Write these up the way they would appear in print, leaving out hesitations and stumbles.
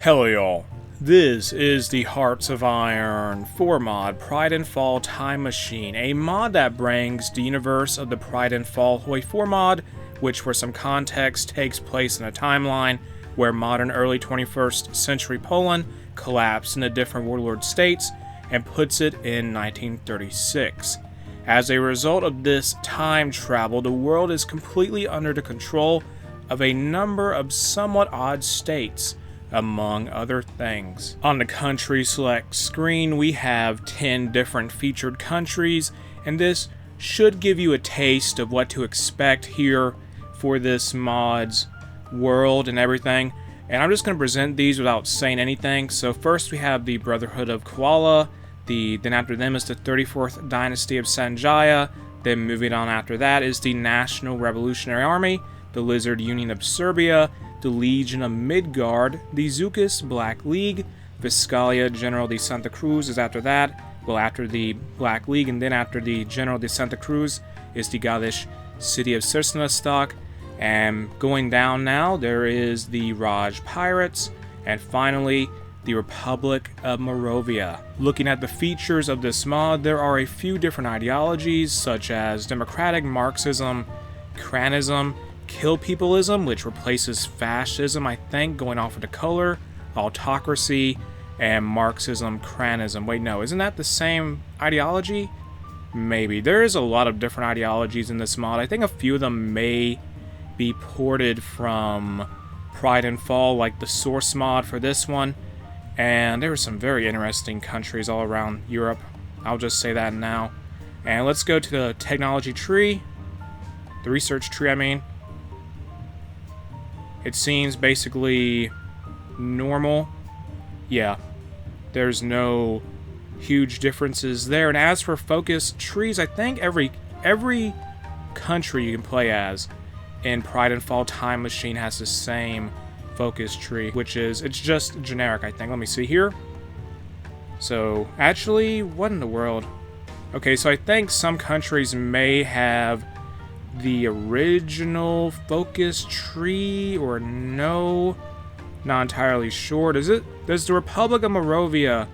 Hello y'all, this is the Hearts of Iron 4 mod, Pride and Fall Time Machine, a mod that brings the universe of the Pride and Fall HOI4 mod, which for some context takes place in a timeline where modern early 21st century Poland collapsed into different warlord states and puts it in 1936. As a result of this time travel, the world is completely under the control of a number of somewhat odd states, among other things. On the country select screen, we have 10 different featured countries, and this should give you a taste of what to expect here for this mod's world and everything. And I'm just going to present these without saying anything. So first we have the Brotherhood of Koala, then after them is the 34th Dynasty of Sanjaya, then moving on after that is the National Revolutionary Army, the Lizard Union of Serbia, the Legion of Midgard, the Zukis Black League, Viscalia General de Santa Cruz is after that. Well, after the Black League and then after the General de Santa Cruz is the Galish City of Sirsnastock. And going down now, there is the Raj Pirates, and finally, the Republic of Moravia. Looking at the features of this mod, there are a few different ideologies, such as democratic Marxism, Kranism, Kill Peopleism, which replaces fascism, I think, going off of the color, autocracy, and Marxism, Kranism. Wait, no, isn't that the same ideology? Maybe. There is a lot of different ideologies in this mod. I think a few of them may be ported from Pride and Fall, like the source mod for this one. And there are some very interesting countries all around Europe. I'll just say that now. And let's go to the technology tree. The research tree, I mean. It seems basically normal. Yeah, there's no huge differences there. And as for focus trees, I think every country you can play as in Pride and Fall Time Machine has the same focus tree, which is, it's just generic, I think. Let me see here. So, actually, what in the world? Okay, so I think some countries may have the original focus tree, or no, not entirely sure. Does the Republic of Moravia,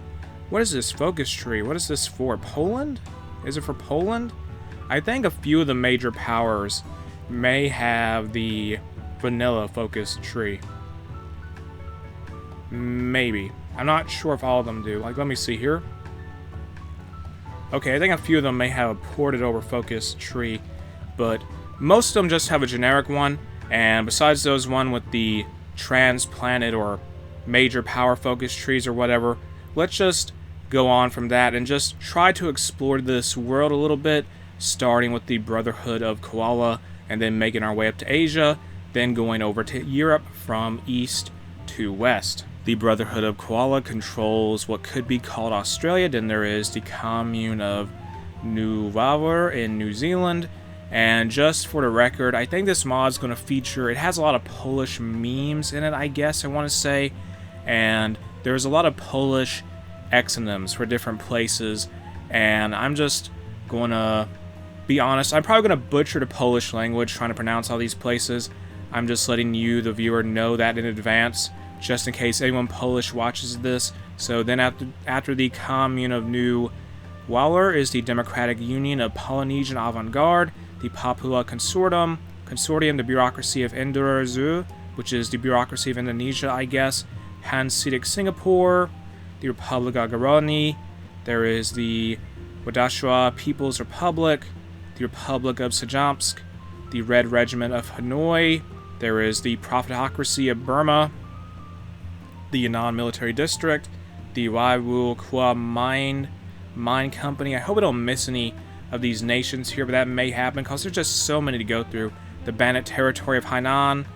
what is this focus tree? What is this for? Poland? Is it for Poland? I think a few of the major powers may have the vanilla focus tree. Maybe. I'm not sure if all of them do. Like, let me see here. Okay, I think a few of them may have a ported over focus tree, but most of them just have a generic one, and besides those one with the transplanted or major power focus trees or whatever, let's just go on from that and just try to explore this world a little bit, starting with the Brotherhood of Koala, and then making our way up to Asia, then going over to Europe from east to west. The Brotherhood of Koala controls what could be called Australia, then there is the Commune of Nunavut in New Zealand. And just for the record, I think this mod's going to feature, it has a lot of Polish memes in it, I guess I want to say, and there's a lot of Polish exonyms for different places, and I'm just going to be honest, I'm probably going to butcher the Polish language trying to pronounce all these places. I'm just letting you, the viewer, know that in advance, just in case anyone Polish watches this. So then after the Commune of New Waller is the Democratic Union of Polynesian Avant-Garde, the Papua Consortium, the Bureaucracy of Indonesia, which is the Bureaucracy of Indonesia, I guess, Hanseatic Singapore, the Republic of Garoni, there is the Wadashua People's Republic, the Republic of Sajamsk, the Red Regiment of Hanoi, there is the Profitocracy of Burma, the Yan'an Military District, the Waiwu Kwa Mine Company. I hope I don't miss any of these nations here, but that may happen because there's just so many to go through. The Bandit Territory of Hainan,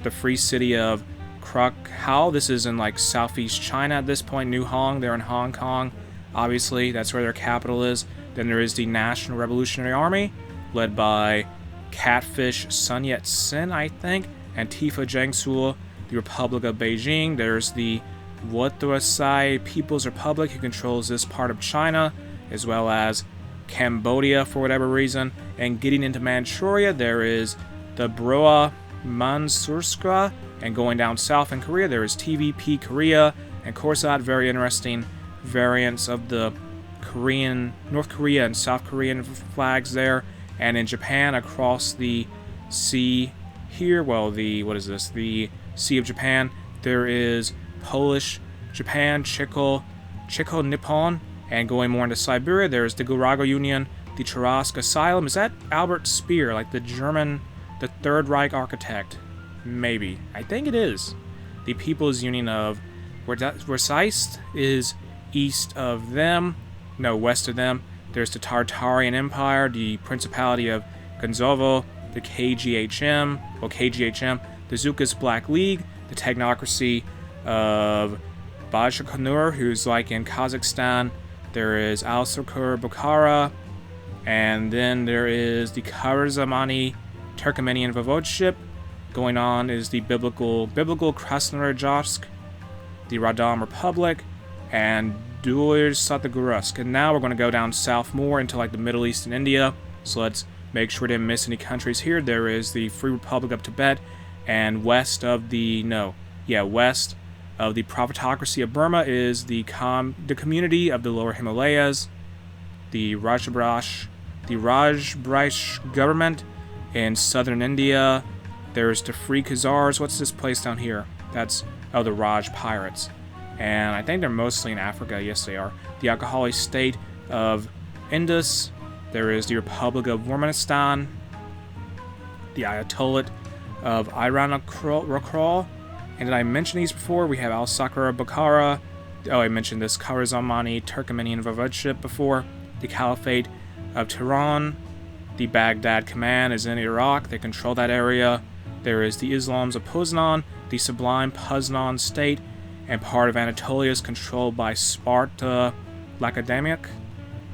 the Free City of Krakow. This is in like southeast China at this point. New Hong, they're in Hong Kong. Obviously, that's where their capital is. Then there is the National Revolutionary Army, led by Catfish Sun Yat-sen, I think, and Tifa Jiangsu, the Republic of Beijing. There's the Watuasai People's Republic, who controls this part of China, as well as Cambodia for whatever reason. And getting into Manchuria, there is the Broa Mansurska And going down south in Korea, there is TVP Korea and Korsat, very interesting variants of the North Korea and South Korean flags there. And in Japan, across the sea here, well, the Sea of Japan, there is Polish Japan, Chico Nippon, and going more into Siberia, there's the Gurago Union, the Charask Asylum. Is that Albert Speer, like the Third Reich architect? Maybe. I think it is. The People's Union of Versailles is east of them. No, west of them. There's the Tartarian Empire, the Principality of Gonzovo, the KGHM, the Zukis Black League, the Technocracy of Bajkonur, who's like in Kazakhstan. There is Al-Sukur Bukhara, and then there is the Kharazmani Turkmenian Voivodeship. Going on is the biblical Krasnoyarsk, the Radom Republic, and Satagursk. And now we're going to go down south more into like the Middle East and India. So let's make sure we didn't miss any countries here. There is the Free Republic of Tibet, and west of the Prophetocracy of Burma is the community of the Lower Himalayas, the Rajbraish government in southern India. There's the Free Khazars. What's this place down here? The Raj Pirates. And I think they're mostly in Africa. Yes, they are. The Alcoholic State of Indus. There is the Republic of Turkmenistan, the Ayatollah of Iran-Rakral. And did I mention these before? We have Al-Sakra Bukhara. Oh, I mentioned this Kharazmani Turkmenian Voivodeship before. The Caliphate of Tehran. The Baghdad Command is in Iraq. They control that area. There is the Islams of Puznan, the Sublime Puznan State, and part of Anatolia is controlled by Sparta Lacedemic.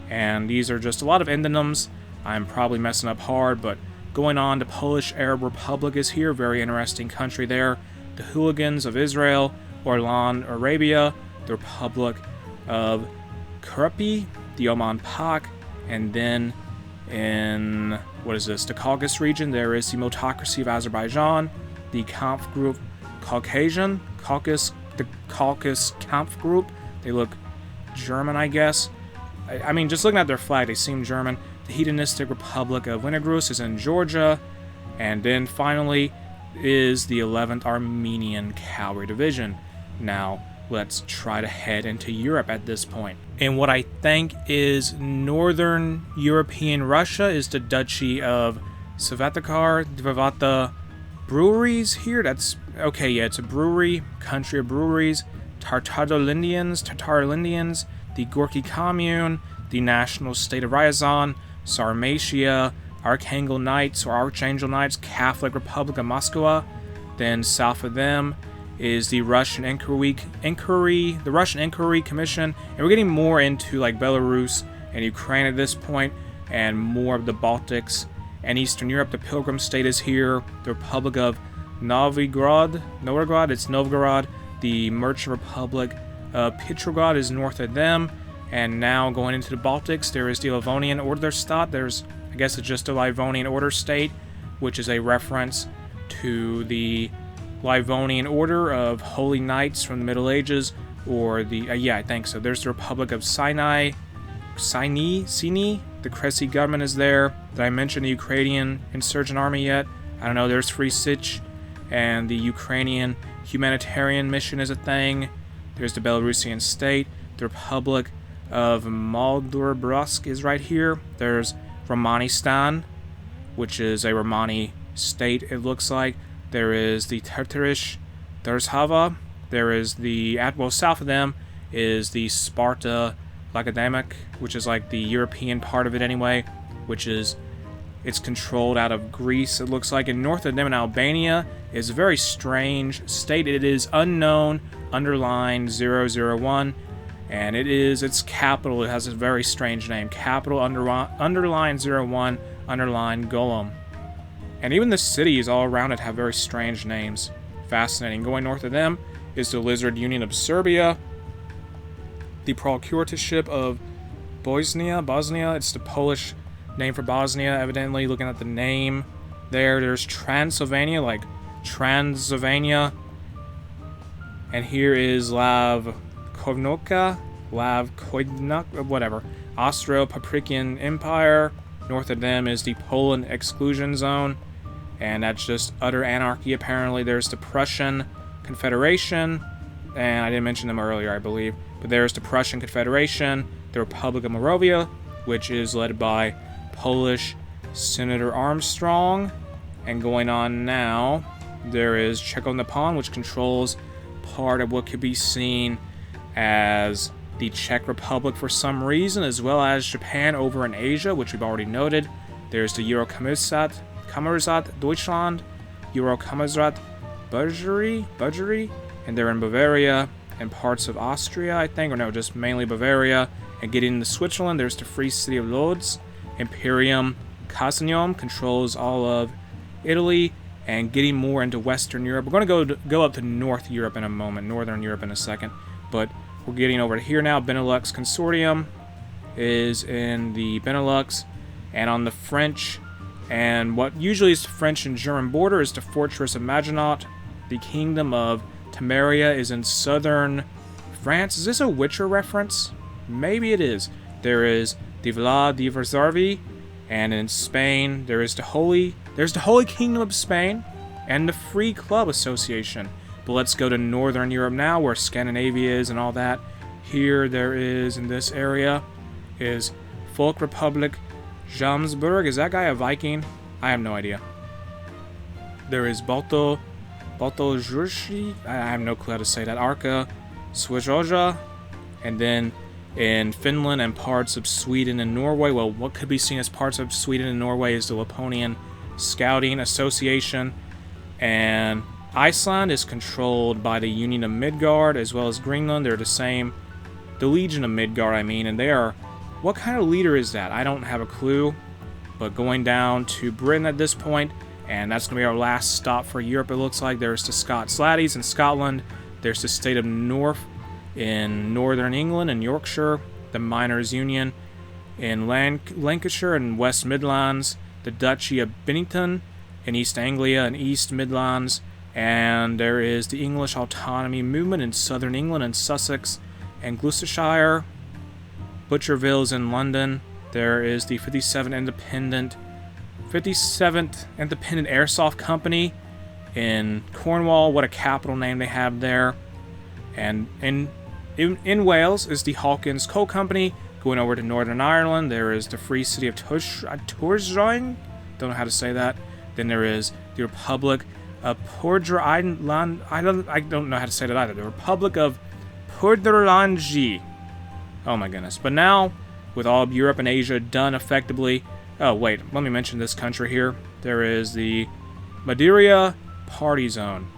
And these are just a lot of endonyms. I'm probably messing up hard, but going on, the Polish Arab Republic is here. Very interesting country there. The Hooligans of Israel, Orlan, Arabia, the Republic of Kurupi, the Oman Pak, and then in, the Caucasus region, there is the Multocracy of Azerbaijan, the Kampf Group the Caucasus Kampf Group. They look German, I guess. I mean, just looking at their flag, they seem German. The Hedonistic Republic of Winnigrus is in Georgia. And then finally is the 11th Armenian Cavalry Division. Now, let's try to head into Europe at this point. And what I think is northern European Russia is the Duchy of Svetokar, Dvivata breweries here. It's a brewery, country of breweries. Tatarlindians, the Gorky Commune, the National State of Ryazan, Sarmatia, Archangel Knights, Catholic Republic of Moscow. Then south of them is the Russian Inquiry Commission, and we're getting more into like Belarus and Ukraine at this point, and more of the Baltics and Eastern Europe. The Pilgrim State is here. The Republic of Novgorod, it's Novgorod. The Merchant Republic of Petrograd is north of them. And now going into the Baltics, there is the Livonian Order-Stat. I guess it's just a Livonian Order State, which is a reference to the Livonian Order of Holy Knights from the Middle Ages, or I think so. There's the Republic of Sinai. The Cressy government is there. Did I mention the Ukrainian Insurgent Army yet? I don't know. There's Free Sich, and the Ukrainian Humanitarian Mission is a thing. There's the Belarusian State. The Republic of Moldavsk is right here. There's Romanistan, which is a Romani state, it looks like. There is the Terterish Derzhava. There is south of them is the Sparta Lacedemic, which is like the European part of it anyway, it's controlled out of Greece, it looks like. And north of them in Albania is a very strange state. It is unknown, underline 001, and its capital, it has a very strange name. Capital underline 01, underline Golem. And even the cities all around it have very strange names. Fascinating. Going north of them is the Lizard Union of Serbia. The Procuratorship of Bosnia, it's the Polish name for Bosnia, evidently, looking at the name there. There's Transylvania, like Transylvania. And here is Lavkovnoka, whatever. Austro-Paprician Empire. North of them is the Poland exclusion zone. And that's just utter anarchy, apparently. There's the Prussian Confederation. And I didn't mention them earlier, I believe. But there's the Prussian Confederation, the Republic of Moravia, which is led by Polish Senator Armstrong. And going on now, there is Czechoslovakia, which controls part of what could be seen as the Czech Republic for some reason, as well as Japan over in Asia, which we've already noted. There's the Eurokommissat Deutschland, Eurokommissat Budgery, and they're in Bavaria and parts of Austria, I think, or no, just mainly Bavaria. And getting into Switzerland, there's the Free City of Lodz. Imperium Cassinium controls all of Italy, and getting more into Western Europe. We're going to go up to North Europe in a moment, Northern Europe in a second, but we're getting over to here now. Benelux Consortium is in the Benelux, and on the French, and what usually is the French and German border is the Fortress of Maginot. The Kingdom of Temeria is in southern France. Is this a Witcher reference? Maybe it is. There is the Vila de Verzarvi, and in Spain there's the Holy Kingdom of Spain and the Free Club Association. But let's go to Northern Europe now, where Scandinavia is and all that. Here there is, in this area, is Folk Republic Jamsburg. Is that guy a Viking? I have no idea. There is Baltojurski. I have no clue how to say that. Arka Swizoja. And then in Finland and parts of Sweden and Norway, well, what could be seen as parts of Sweden and Norway is the Laponian Scouting Association. And Iceland is controlled by the Union of Midgard, as well as Greenland. They're the same. The Legion of Midgard, I mean, and they are... What kind of leader is that? I don't have a clue. But going down to Britain at this point, and that's going to be our last stop for Europe, it looks like. There's the Scots Laddies in Scotland. There's the State of North in Northern England and Yorkshire. The Miners' Union in Lancashire and West Midlands. The Duchy of Bennington in East Anglia and East Midlands. And there is the English Autonomy Movement in Southern England and Sussex and Gloucestershire. Butcherville's in London. There is the 57th Independent Airsoft Company in Cornwall. What a capital name they have there. And in Wales is the Hawkins Coal Company. Going over to Northern Ireland, there is the Free City of Torsjoin. Don't know how to say that. Then there is the Republic of Porderland. I don't know how to say that either. The Republic of Porderlandji. Oh my goodness. But now, with all of Europe and Asia done effectively... Oh, wait. Let me mention this country here. There is the Madeira Party Zone.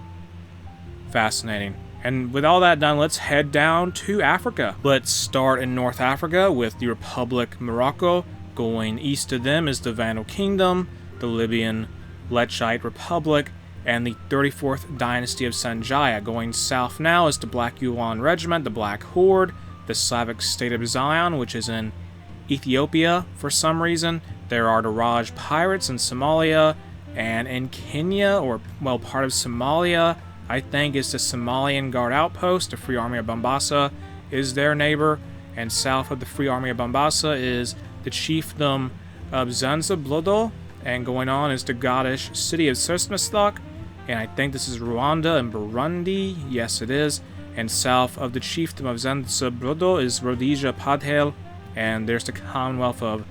Fascinating. And with all that done, let's head down to Africa. Let's start in North Africa with the Republic Morocco. Going east of them is the Vandal Kingdom, the Libyan Lechite Republic, and the 34th Dynasty of Sanjaya. Going south now is the Black Yuan Regiment, the Black Horde, the Slavic State of Zion, which is in Ethiopia for some reason. There are the Raj Pirates in Somalia, and in Kenya, or, well, part of Somalia, I think, is the Somalian Guard Outpost. The Free Army of Mombasa is their neighbor, and south of the Free Army of Mombasa is the Chiefdom of Zanzibar, and going on is the Gaudish city of Sosmastok, and I think this is Rwanda and Burundi. Yes, it is. And south of the Chiefdom of Zanzibar is Rhodesia Padhel, and there's the Commonwealth of...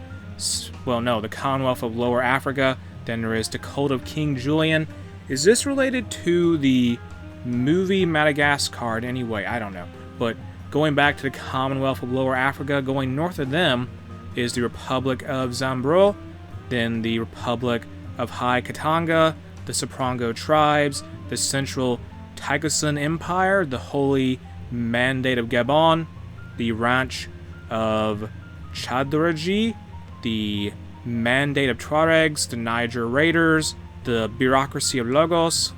Well, no, the Commonwealth of Lower Africa. Then there is the Cult of King Julian. Is this related to the movie Madagascar in any way? I don't know. But going back to the Commonwealth of Lower Africa, going north of them is the Republic of Zambro, then the Republic of High Katanga, the Soprongo tribes, the Central Tikosan Empire, the Holy Mandate of Gabon, the Ranch of Chadraji, the Mandate of Tuaregs, the Niger Raiders, the Bureaucracy of Lagos,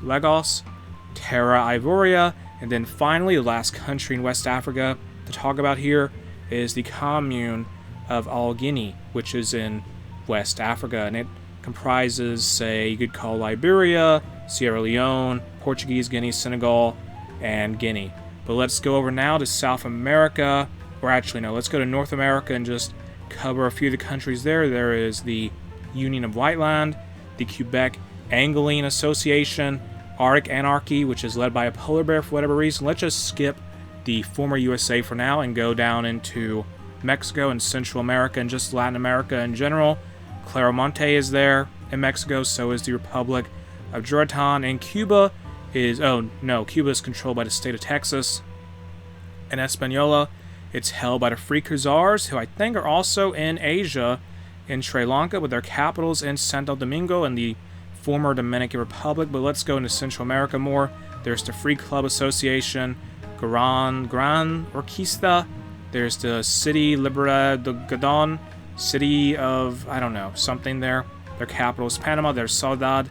Terra Ivoria, and then finally the last country in West Africa to talk about here is the Commune of Guinea, which is in West Africa, and it comprises, say, you could call Liberia, Sierra Leone, Portuguese Guinea, Senegal, and Guinea. But let's go over now to South America, or actually no, let's go to North America and just cover a few of the countries there. There is the Union of Whiteland, the Quebec Angoline Association, Arctic Anarchy, which is led by a polar bear for whatever reason. Let's just skip the former USA for now and go down into Mexico and Central America and just Latin America in general. Claromonte is there in Mexico, so is the Republic of Yucatan, and Cuba is, oh no, Cuba is controlled by the state of Texas. And Hispaniola, it's held by the Free Khazars, who I think are also in Asia, in Sri Lanka, with their capitals in Santo Domingo and the former Dominican Republic. But let's go into Central America more. There's the Free Club Association, Gran Orquesta. There's the City Libera de Gadon, City of, I don't know, something there. Their capital is Panama. There's Saudade,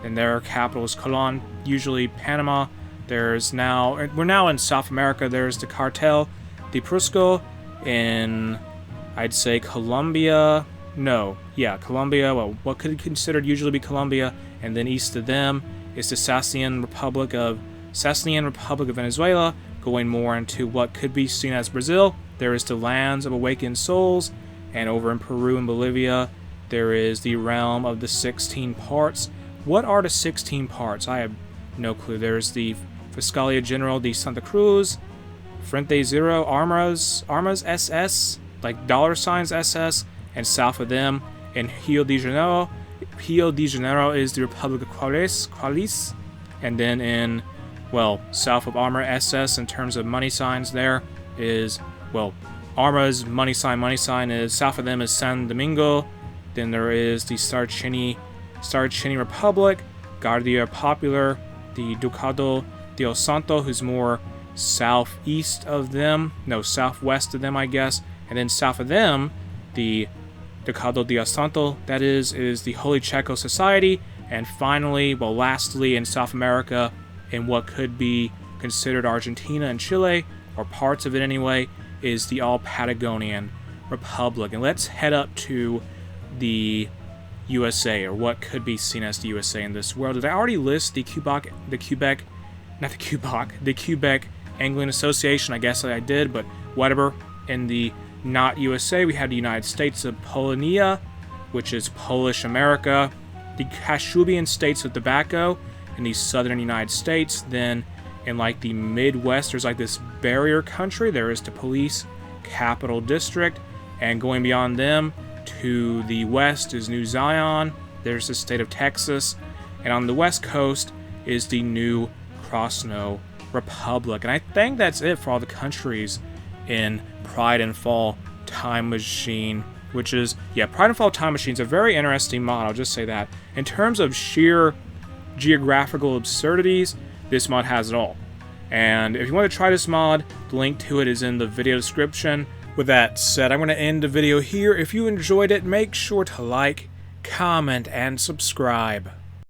and their capital is Colon, usually Panama. We're now in South America. There's the Cartel de Prusco in, I'd say, Colombia. Colombia. Well, what could be considered usually be Colombia, and then east of them is the Sasanian Republic of Venezuela, going more into what could be seen as Brazil. There is the Lands of Awakened Souls, and over in Peru and Bolivia, there is the Realm of the 16 Parts. What are the 16 parts? I have no clue. There's the Fiscalia General de Santa Cruz, Frente Zero, Armas SS, like $ SS, and south of them in Rio de Janeiro. Rio de Janeiro is the Republic of Qualis, and then in, well, south of Arma SS in terms of money signs there is, well, Arma's money sign is, south of them is San Domingo. Then there is the Sarchini Republic, Guardia Popular, the Ducado de El Santo, who's more southwest of them, I guess. And then south of them, the Ducado de El Santo, that is the Holy Checo Society. And finally, well, lastly, in South America, in what could be considered Argentina and Chile, or parts of it anyway, is the All Patagonian Republic. And let's head up to the USA, or what could be seen as the USA in this world. Did I already list the Quebec Anglican Association? I guess I did, but whatever. In the not USA, we have the United States of Polonia, which is Polish America, the Kashubian States of Tobacco in the southern United States. Then in like the Midwest, there's like this barrier country. There is the Police Capital District, and going beyond them to the west is New Zion. There's the state of Texas, and on the west coast is the New Krasno Republic. And I think that's it for all the countries in Pride and Fall Time Machine, which is, Pride and Fall Time Machine is a very interesting mod, I'll just say that. In terms of sheer geographical absurdities, this mod has it all. And if you want to try this mod, the link to it is in the video description. With that said, I'm going to end the video here. If you enjoyed it, make sure to like, comment, and subscribe.